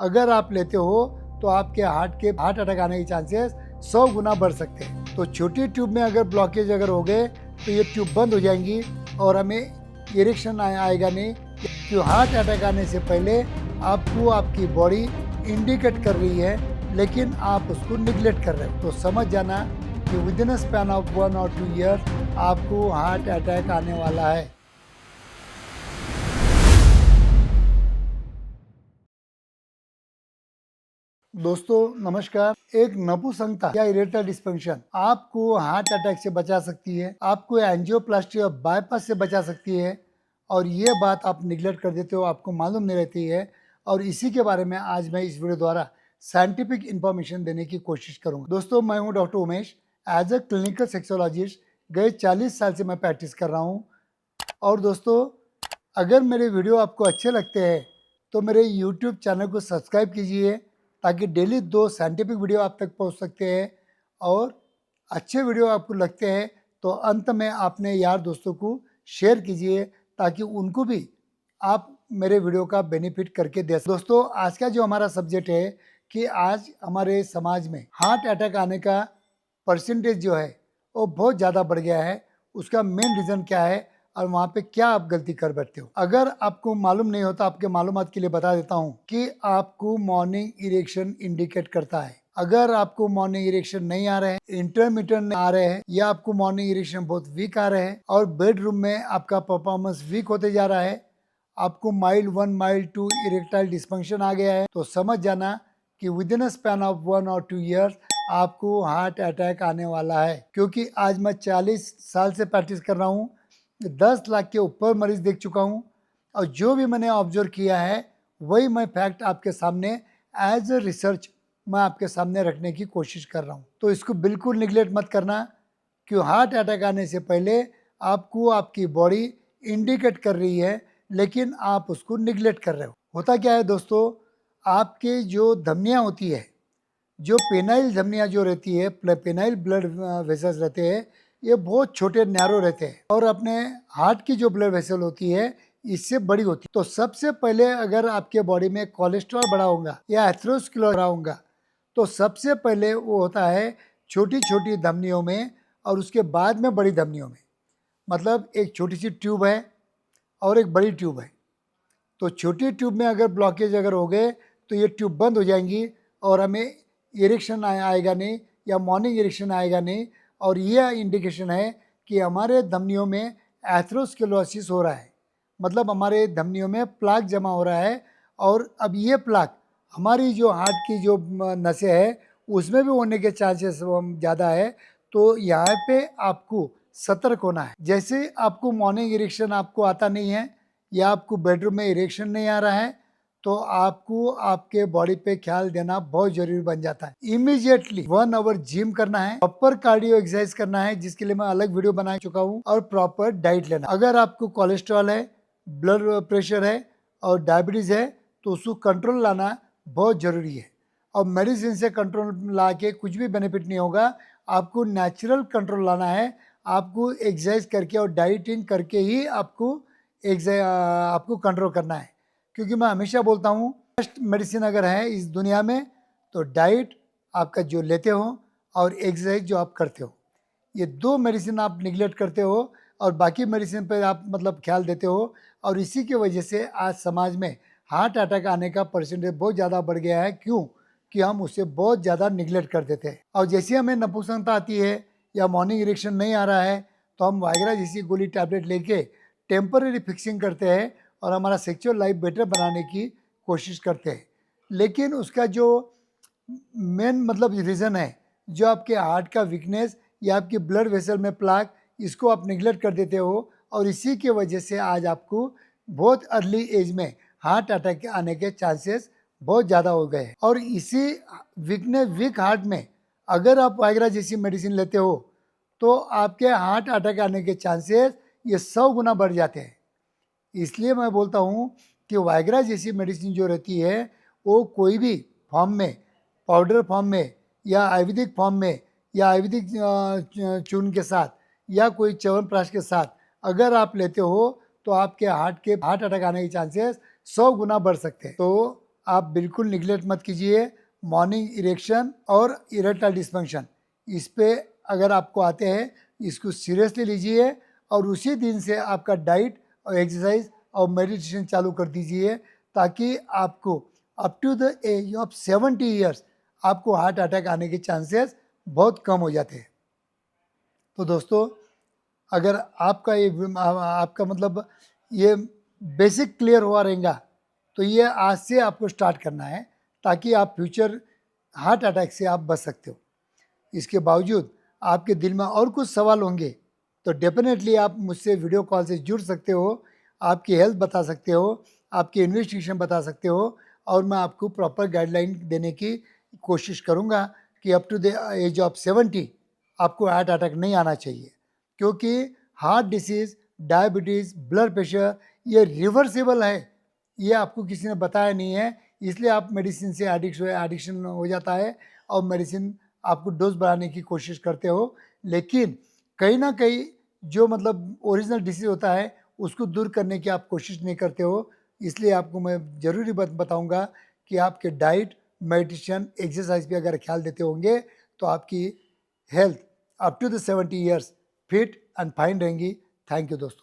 अगर आप लेते हो तो आपके हार्ट अटैक आने के चांसेस 100 गुना बढ़ सकते हैं। तो छोटी ट्यूब में अगर ब्लॉकेज अगर हो गए तो ये ट्यूब बंद हो जाएंगी और हमें इरेक्शन आएगा नहीं। क्यों हार्ट अटैक आने से पहले आपको आपकी बॉडी इंडिकेट कर रही है, लेकिन आप उसको निगलेक्ट कर रहे हो। तो समझ जाना कि विद इन स्पैन ऑफ 1 और 2 ईयर आपको हार्ट अटैक आने वाला है। दोस्तों नमस्कार। एक नपुंसकता या इरेक्टाइल डिस्फंक्शन आपको हार्ट अटैक से बचा सकती है, आपको एंजियोप्लास्टी और बाईपास से बचा सकती है, और ये बात आप निगलेक्ट कर देते हो, आपको मालूम नहीं रहती है। और इसी के बारे में आज मैं इस वीडियो द्वारा साइंटिफिक इंफॉर्मेशन देने की कोशिश करूंगा। दोस्तों मैं हूं doctor Umesh. As a clinical sexologist गए 40 साल से मैं प्रैक्टिस कर रहा हूँ। और दोस्तों अगर मेरे वीडियो आपको अच्छे लगते हैं तो मेरे YouTube चैनल को सब्सक्राइब कीजिए, ताकि डेली 2 साइंटिफिक वीडियो आप तक पहुंच सकते हैं। और अच्छे वीडियो आपको लगते हैं तो अंत में अपने यार दोस्तों को शेयर कीजिए, ताकि उनको भी आप मेरे वीडियो का बेनिफिट करके दे। दोस्तों आज का जो हमारा सब्जेक्ट है कि आज हमारे समाज में हार्ट अटैक आने का परसेंटेज जो है वो बहुत ज़्यादा बढ़ गया है। उसका मेन रीज़न क्या है और वहाँ पे क्या आप गलती कर बैठते हो। अगर आपको मालूम नहीं होता, आपके मालूमात के लिए बता देता हूँ कि आपको मॉर्निंग इरेक्शन इंडिकेट करता है। अगर आपको मॉर्निंग इरेक्शन नहीं आ रहे हैं, इंटरमिटेंट आ रहे हैं, या आपको मॉर्निंग इरेक्शन बहुत वीक आ रहे हैं और बेडरूम में आपका परफॉर्मेंस वीक होते जा रहा है, आपको माइल्ड 1 माइल्ड 2 इरेक्टाइल डिस्फंक्शन आ गया है, तो समझ जाना कि विद इन स्पैन ऑफ 1 और 2 ईयर्स आपको हार्ट अटैक आने वाला है। क्योंकि आज मैं 40 साल से प्रैक्टिस कर रहा हूँ, 10 लाख के ऊपर मरीज देख चुका हूँ, और जो भी मैंने ऑब्जर्व किया है वही मैं फैक्ट आपके सामने एज ए रिसर्च मैं आपके सामने रखने की कोशिश कर रहा हूँ। तो इसको बिल्कुल निगलेक्ट मत करना। क्यों हार्ट अटैक आने से पहले आपको आपकी बॉडी इंडिकेट कर रही है, लेकिन आप उसको निगलेक्ट कर रहे हो। होता क्या है दोस्तों, आपके जो धमनियाँ होती है, जो पेनाइल धमनियाँ जो रहती है, पेनाइल ब्लड वेसल्स रहते हैं, ये बहुत छोटे नैरो रहते हैं, और अपने हार्ट की जो ब्लड वेसल होती है इससे बड़ी होती है। तो सबसे पहले अगर आपके बॉडी में कोलेस्ट्रॉल बढ़ा होगा या एथेरोस्क्लेरोसिस बढ़ा होगा, तो सबसे पहले वो होता है छोटी छोटी धमनियों में और उसके बाद में बड़ी धमनियों में। मतलब एक छोटी सी ट्यूब है और एक बड़ी ट्यूब है। तो छोटी ट्यूब में अगर ब्लॉकेज अगर हो गए तो ये ट्यूब बंद हो जाएंगी और हमें इरेक्शन आएगा नहीं, या मॉर्निंग इरेक्शन आएगा नहीं। और ये इंडिकेशन है कि हमारे धमनियों में एथेरोस्क्लेरोसिस हो रहा है, मतलब हमारे धमनियों में प्लाक जमा हो रहा है। और अब ये प्लाक हमारी जो हार्ट की जो नसें है उसमें भी होने के चांसेस ज़्यादा है। तो यहाँ पे आपको सतर्क होना है। जैसे आपको मॉर्निंग इरेक्शन आपको आता नहीं है, या आपको बेडरूम में इरेक्शन नहीं आ रहा है, तो आपको आपके बॉडी पे ख्याल देना बहुत जरूरी बन जाता है। इमीडिएटली 1 आवर जिम करना है, प्रॉपर कार्डियो एक्सरसाइज करना है, जिसके लिए मैं अलग वीडियो बना चुका हूँ, और प्रॉपर डाइट लेना। अगर आपको कोलेस्ट्रॉल है, ब्लड प्रेशर है और डायबिटीज है, तो उसको कंट्रोल लाना बहुत जरूरी है। और मेडिसिन से कंट्रोल ला के कुछ भी बेनिफिट नहीं होगा। आपको नेचुरल कंट्रोल लाना है। आपको एक्सरसाइज करके और डाइटिंग करके ही आपको कंट्रोल करना है। क्योंकि मैं हमेशा बोलता हूँ बेस्ट मेडिसिन अगर है इस दुनिया में तो डाइट आपका जो लेते हो और एक्सरसाइज जो आप करते हो, ये 2 मेडिसिन आप निगलेक्ट करते हो और बाकी मेडिसिन पर आप मतलब ख्याल देते हो। और इसी की वजह से आज समाज में हार्ट अटैक आने का परसेंटेज बहुत ज़्यादा बढ़ गया है। क्यों कि हम उसे बहुत ज़्यादा निगलेक्ट कर देते हैं। और जैसे हमें नपुंसकता आती है या मॉर्निंग इरेक्शन नहीं आ रहा है, तो हम वायग्रा जैसी गोली टैबलेट लेके टेम्पररी फिक्सिंग करते हैं और हमारा सेक्सुअल लाइफ बेटर बनाने की कोशिश करते हैं। लेकिन उसका जो मेन मतलब रीज़न है, जो आपके हार्ट का वीकनेस या आपकी ब्लड वेसल में प्लाक, इसको आप निगलेक्ट कर देते हो। और इसी के वजह से आज आपको बहुत अर्ली एज में हार्ट अटैक आने के चांसेस बहुत ज़्यादा हो गए। और इसी वीक हार्ट में अगर आप वायग्रा जैसी मेडिसिन लेते हो तो आपके हार्ट अटैक आने के चांसेस ये 100 गुना बढ़ जाते हैं। इसलिए मैं बोलता हूँ कि वायग्रा जैसी मेडिसिन जो रहती है वो कोई भी फॉर्म में, पाउडर फॉर्म में या आयुर्वेदिक फॉर्म में या आयुर्वेदिक चूर्ण के साथ या कोई च्यवनप्राश के साथ अगर आप लेते हो तो आपके हार्ट अटैक आने के चांसेस 100 गुना बढ़ सकते हैं। तो आप बिल्कुल निगलेक्ट मत कीजिए। मॉर्निंग इरेक्शन और इरेक्टाइल डिस्फंक्शन, इस पे अगर आपको आते हैं, इसको सीरियसली लीजिए और उसी दिन से आपका डाइट और एक्सरसाइज और मेडिटेशन चालू कर दीजिए, ताकि आपको up to the age of 70 years आपको हार्ट अटैक आने के चांसेस बहुत कम हो जाते हैं। तो दोस्तों, अगर आपका आपका मतलब ये बेसिक क्लियर हुआ रहेगा, तो ये आज से आपको स्टार्ट करना है, ताकि आप फ्यूचर हार्ट अटैक से आप बच सकते हो। इसके बावजूद आपके दिल में और कुछ सवाल होंगे, तो डेफिनेटली आप मुझसे वीडियो कॉल से जुड़ सकते हो, आपकी हेल्थ बता सकते हो, आपकी इन्वेस्टिगेशन बता सकते हो, और मैं आपको प्रॉपर गाइडलाइन देने की कोशिश करूँगा कि up to the age of 70 आपको हार्ट अटैक नहीं आना चाहिए। क्योंकि heart disease, diabetes, blood pressure ये रिवर्सिबल है, ये आपको किसी ने बताया नहीं है, इसलिए आप मेडिसिन से एडिक्शन हो जाता है और मेडिसिन आपको डोज बढ़ाने की कोशिश करते हो, लेकिन कहीं ना कहीं जो मतलब ओरिजिनल डिसीज होता है उसको दूर करने की आप कोशिश नहीं करते हो। इसलिए आपको मैं ज़रूरी बताऊंगा कि आपके डाइट, मेडिटेशन, एक्सरसाइज पे अगर ख्याल देते होंगे, तो आपकी health up to the 70 years fit and fine रहेंगी। थैंक यू दोस्तों।